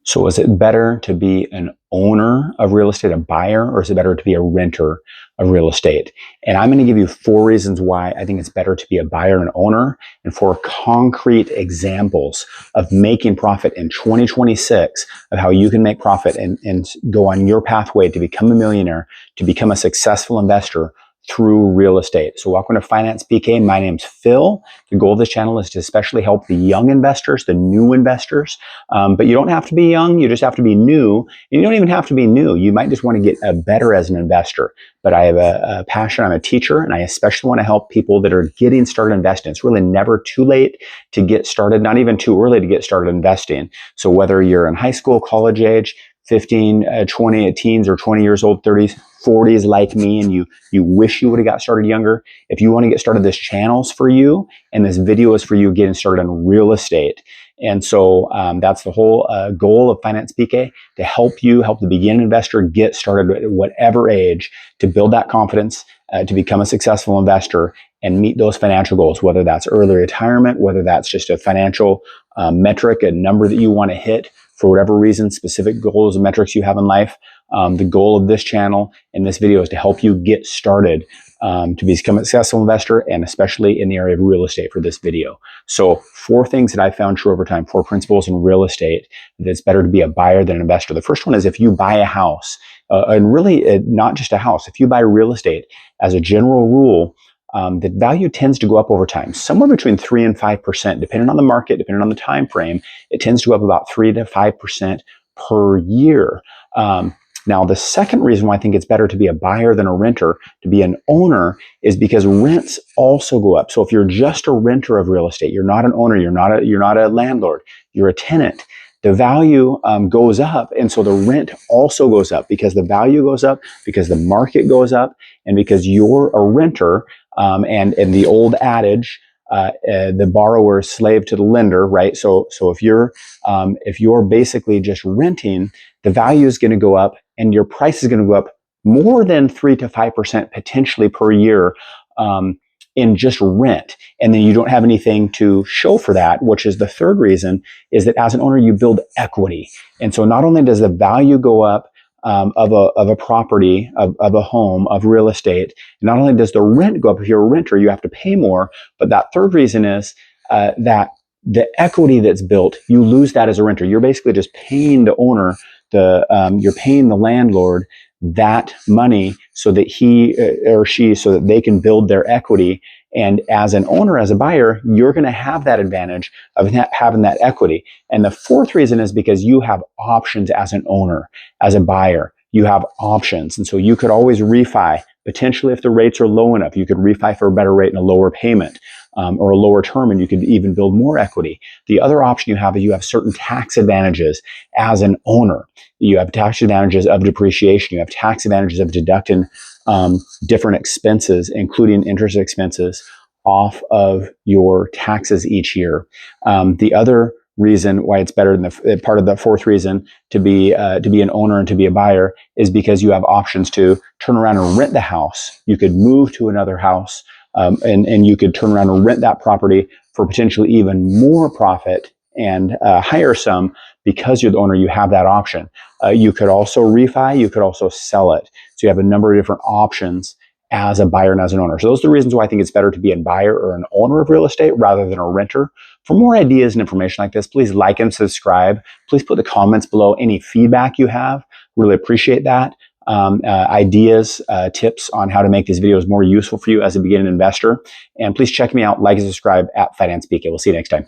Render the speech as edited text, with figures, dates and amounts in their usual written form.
So is it better to be an owner of real estate, a buyer, or is it better to be a renter of real estate? And I'm going to give you 4 reasons why I think it's better to be a buyer and owner, and 4 concrete examples of making profit in 2026 of how you can make profit and go on your pathway to become a millionaire, to become a successful investor through real estate. So welcome to Finance PK. My name's Phil. The goal of this channel is to especially help the young investors, the new investors. But you don't have to be young. You just have to be new. And you don't even have to be new. You might just want to get better as an investor. But I have a passion. I'm a teacher, and I especially want to help people that are getting started investing. It's really never too late to get started, not even too early to get started investing. So whether you're in high school, college age, 15, 20 teens, or 20 years old, 30s, 40s like me, and you wish you would have got started younger, if you want to get started, this channel's for you, and this video is for you getting started on real estate. And so that's the whole goal of Finance PK, to help you, help the beginning investor get started at whatever age, to build that confidence, to become a successful investor and meet those financial goals, whether that's early retirement, whether that's just a financial metric, a number that you want to hit for whatever reason, specific goals and metrics you have in life. The goal of this channel and this video is to help you get started to become a successful investor, and especially in the area of real estate for this video. So 4 things that I found true over time, 4 principles in real estate that it's better to be a buyer than an investor. The first one is, if you buy a house, and really not just a house, if you buy real estate, as a general rule, the value tends to go up over time, somewhere between 3 and 5%, depending on the market, depending on the time frame. It tends to go up about 3 to 5% per year. Now, the second reason why I think it's better to be a buyer than a renter, to be an owner, is because rents also go up. So if you're just a renter of real estate, you're not an owner, you're not a landlord, you're a tenant, the value goes up, and so the rent also goes up, because the value goes up, because the market goes up, and because you're a renter. And the old adage, the borrower is slave to the lender, right? So if you're basically just renting, the value is going to go up, and your price is going to go up more than 3 to 5% potentially per year in just rent. And then you don't have anything to show for that, which is the third reason, is that as an owner, you build equity. And so not only does the value go up of a property, of a home, of real estate, not only does the rent go up. If you're a renter, you have to pay more. But that third reason is that the equity that's built, you lose that as a renter. You're basically just paying the owner, you're paying the landlord that money so that he or she, so that they can build their equity. And as an owner, as a buyer, you're going to have that advantage of having that equity. And the fourth reason is because you have options as an owner, as a buyer. You have options. And so you could always refi. Potentially, if the rates are low enough, you could refi for a better rate and a lower payment, or a lower term, and you could even build more equity. The other option you have is you have certain tax advantages as an owner. You have tax advantages of depreciation. You have tax advantages of deducting different expenses, including interest expenses, off of your taxes each year. The other reason why it's better than part of the fourth reason to be an owner and to be a buyer is because you have options to turn around and rent the house. You could move to another house, and you could turn around and rent that property for potentially even more profit and higher sum. Because you're the owner, you have that option. You could also refi, you could also sell it. So you have a number of different options as a buyer and as an owner. So those are the reasons why I think it's better to be a buyer or an owner of real estate rather than a renter. For more ideas and information like this, please like and subscribe. Please put the comments below any feedback you have. Really appreciate that. Ideas, tips on how to make these videos more useful for you as a beginning investor. And please check me out, like and subscribe at Finance PK. We'll see you next time.